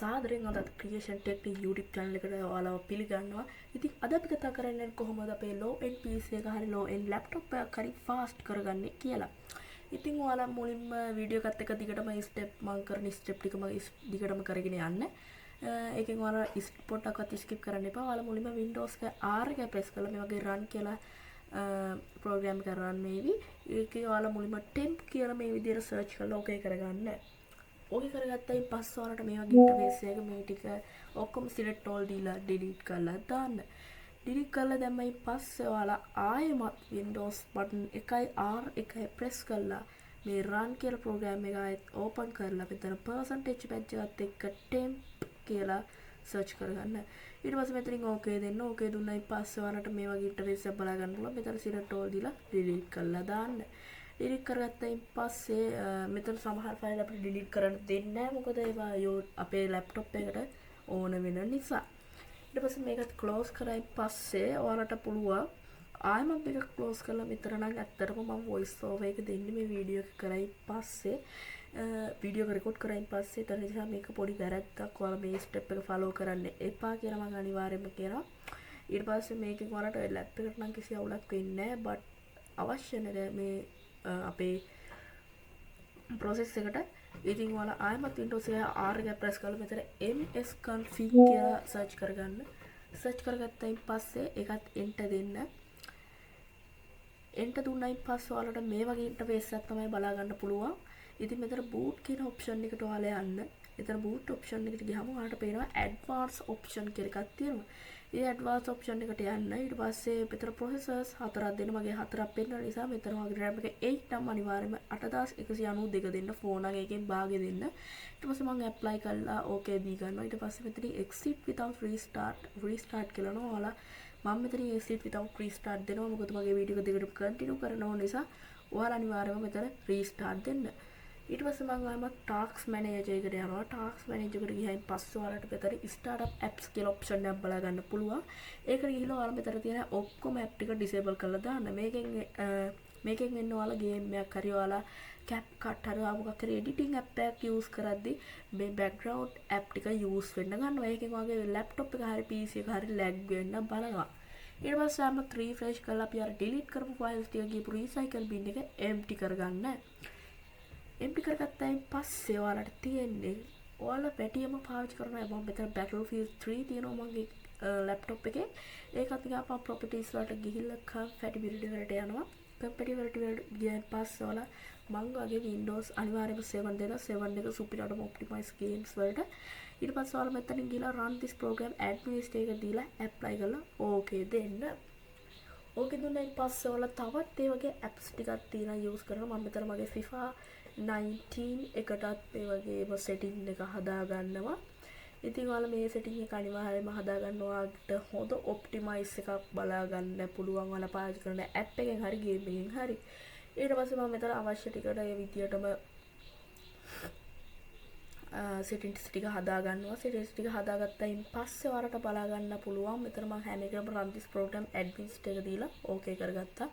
සාදරයෙන් අද creation technique YouTube channel එකට ඔයාලව පිළිගන්නවා. ඉතින් අද අපි කතා කරන්නේ කොහොමද අපේ low end PC එක හරි low end laptop එකක් හරි fast කරගන්නේ කියලා. ඉතින් ඔයාලා මුලින්ම වීඩියෝ එකත් එක්ක දිගටම ස්ටෙප් මම කරන ස්ටෙප් ටිකම දිගටම කරගෙන යන්න. ඒකෙන් ඔයාලා පොඩ්ඩක්වත් ස්කිප් කරන්න එපා. ඔයාලා මුලින්ම Windows එක R එක press කරලා මේ වගේ run කියලා program එක run වේවි. ඒකේ ඔයාලා මුලින්ම temp කියලා මේ විදිහට search කරලා okay කරගන්න. ඕක කරගත්තයින් පස්සේ ඔයාලට මේ වගේ ඉන්ටර්ෆේස් එක මේ ටික ඔක්කොම select all දීලා delete කරලා දාන්න. delete කරලා දැම්මයින් පස්සේ ඔයාලා ආයෙමත් Windows button එකයි R එකයි press කරලා මේ run කියලා program එක ආයෙත් open කරලා මෙතන percentage badge එකත් එක්ක temp කියලා search කරගන්න. ඊට පස්සේ මෙතනින් okay දෙන්න. okay දුන්නයින් පස්සේ ඔයාලට මේ වගේ ඉන්ටර්ෆේස් එකක් බලා ගන්න පුළුවන්. මෙතන select all දීලා delete කරලා දාන්න. delete කරගත්තයින් පස්සේ මෙතන සමහර ෆයිල් අපිට delete කරන්න දෙන්නේ නැහැ. මොකද ඒවා අපේ laptop එකට ඕන වෙන නිසා. ඊට පස්සේ මේකත් close කරයින් පස්සේ ඔයාලට පුළුවන් ආයෙමත් මේක close කරලා මෙතන නම් ඇත්තටම මම voice over එක දෙන්නේ මේ වීඩියෝ එක කරයින් පස්සේ වීඩියෝ එක record කරයින් පස්සේ ඊට නිසා මේක පොඩි වැරද්දක් ඔයාලා මේ step එක follow කරන්න එපා කියලා මම අනිවාර්යයෙන්ම කියනවා. ඊට පස්සේ මේකෙන් ඔයාලට lap එකට නම් කිසි අවුලක් වෙන්නේ නැහැ. but අවශ්‍ය නැහැ මේ අපේ process එකට. ඉතින් ඔයාලා ආයෙමත් Windows එක R එක press කරලා මෙතන msconfig කියලා search කරගන්න. search කරගත්තයින් පස්සේ ඒකත් enter දෙන්න. enter දුන්නයින් පස්සේ ඔයාලට මේ වගේ interface එකක් තමයි බලා ගන්න පුළුවන්. ඉතින් මෙතන boot කියන option එකට ඔයාලා යන්න. එතන boot option එකට ගියාම ඔයාලට පේනවා advanced option කියලා එකක් තියෙනවා. ඒ advanced option එකට යන්න. ඊට පස්සේ මෙතන processors හතරක් දෙන්න. මගේ හතරක් පෙන්නන නිසා මෙතන වගේ RAM එක 8 නම් අනිවාර්යයෙන්ම 8192 දෙන්න. phone එක එකෙන් භාගෙ දෙන්න. ඊට පස්සේ මම apply කරලා okay දී ගන්නවා. ඊට පස්සේ මෙතන exit without restart කියලා නෝ ඔයාලා මම මෙතන exit without restart දෙනවා. මොකද මගේ වීඩියෝ එක දිගටම continue කරන ඕන නිසා ඔයාලා අනිවාර්යයෙන්ම මෙතන restart දෙන්න. ඊට පස්සේ මම ආයෙත් ටාස්ක් මැනේජර් එකට යනවා. ටාස්ක් මැනේජර් එකට ගිහින් පස්සේ ඔයාලට මෙතන ස්ටාර්ට්අප් ඇප්ස් කියලා ඔප්ෂන් එකක් බලා ගන්න පුළුවන්. ඒකට ගිහිල්ලා ඔයාලා මෙතන තියෙන ඔක්කොම ඇප් ටික ඩිසේබල් කරලා දාන්න. මේකෙන් වෙන්න ඔයාලා ගේම් එකක් හරි ඔයාලා CapCut හරි මොකක් හරි එඩිටින් ඇප් එකක් යූස් කරද්දි මේ බෑග්ග්‍රවුන්ඩ් ඇප් ටික යූස් වෙන්න ගන්නවා. ඒකෙන් ඔයාගේ ලැප්ටොප් එක හරි PC එක හරි ලැග් වෙන්න බලනවා. ඊට පස්සේ ආම refresh කරලා අපි අර delete කරපු files ටික ගිහපු recycle bin එක empty කරගන්න. empty කරගත්තයින් පස්සේ ඔයාලට තියෙන්නේ ඔයාලා පැටියම පාවිච්චි කරන මම මෙතන Battlefield 3 තියෙනවා මගේ laptop එකේ. ඒකත් ගියාම properties වලට ගිහිල්ලා compatibility වලට යනවා. compatibility වලට ගියන් පස්සේ ඔයාලා මම වගේ Windows අනිවාර්යයෙන්ම 7 දෙනවා. 7 එක superior optimize games වලට. ඊට පස්සේ ඔයාලා මෙතනින් ගිහලා run this program administrator දීලා apply කරලා okay දෙන්න. okay දුන්නායින් පස්සේ ඔයාලා තවත් ඒ වගේ apps ටිකක් තියෙනවා use කරනවා. මම මෙතන මගේ FIFA 19 එකටත් මේ වගේම setting එක හදා ගන්නවා. ඉතින් ඔයාලා මේ setting එක අනිවාර්යයෙන්ම හදා ගන්නවාට හොඳ optimize එකක් බලා ගන්න පුළුවන්. ඔයාලා පාවිච්චි කරන app එකෙන් හරි game එකෙන් හරි. ඊට පස්සේ මම මෙතන අවශ්‍ය ටිකට ඒ විදියටම settings ටික හදා ගන්නවා. settings ටික හදාගත්තයින් පස්සේ ඔයාලට බලා ගන්න පුළුවන්. මෙතන මම හැම එකම run this program administrator දීලා okay කරගත්තා.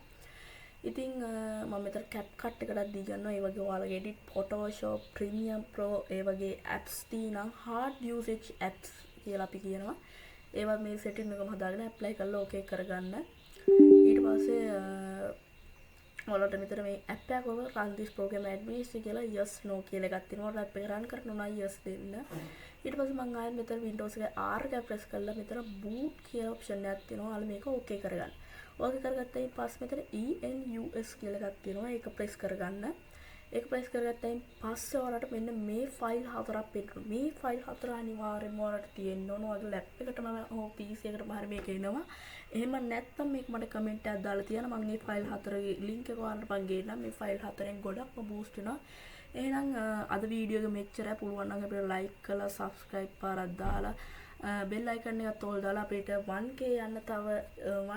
ඉතින් මම මෙතන CapCut එකකට දී ගන්නවා. ඒ වගේ ඔයාලගේ edit Photoshop Premiere Pro ඒ වගේ apps තියෙනවා. hard usage apps කියලා අපි කියනවා. ඒවත් මේ setting එකම හදාගෙන apply කරලා okay කරගන්න. ඊට පස්සේ ඔයාලට මෙතන මේ app එක ඔබ run this program administrator කියලා yes no කියලා එකක් තියෙනවා. app එක run කරනවා නම් yes දෙන්න. ඊට පස්සේ මම ආයෙත් මෙතන Windows එකේ R එක press කරලා මෙතන boot කියලා option එකක් තියෙනවා. ඔයාලා මේක okay කරගන්න. okay කරගත්තයින් පස්සේ මෙතන ENUS කියලා එකක් තියෙනවා. ඒක press කරගන්න. ඒක press කරගත්තයින් පස්සේ ඔයාලට මෙන්න මේ ෆයිල් හතරක් පෙන්නනවා. මේ ෆයිල් හතර අනිවාර්යයෙන්ම ඔයාලට තියෙන්න ඕන. ඔයාගේ ලැප් එකටම හෝ PC එකටම හරි මේක එනවා. එහෙම නැත්නම් මේක මට කමෙන්ට් එකක් දාලා තියන්න. මම මේ ෆයිල් හතරේ link එක ඔයාලට මම ගේන්නම්. මේ ෆයිල් හතරෙන් ගොඩක්ම boost වෙනවා. එහෙනම් අද වීඩියෝ එක මෙච්චරයි. පුළුවන් නම් අපිට like කරලා subscribe පාරක් දාලා bell icon එකත් ඕල් දාලා අපිට 1k යන්න තව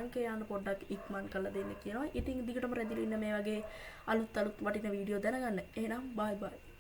1k යන්න පොඩ්ඩක් ඉක්මන් කරලා දෙන්න කියනවා. ඉතින් දිගටම රැඳිලා ඉන්න මේ වගේ අලුත් වටින වීඩියෝ දැනගන්න. එහෙනම් bye bye.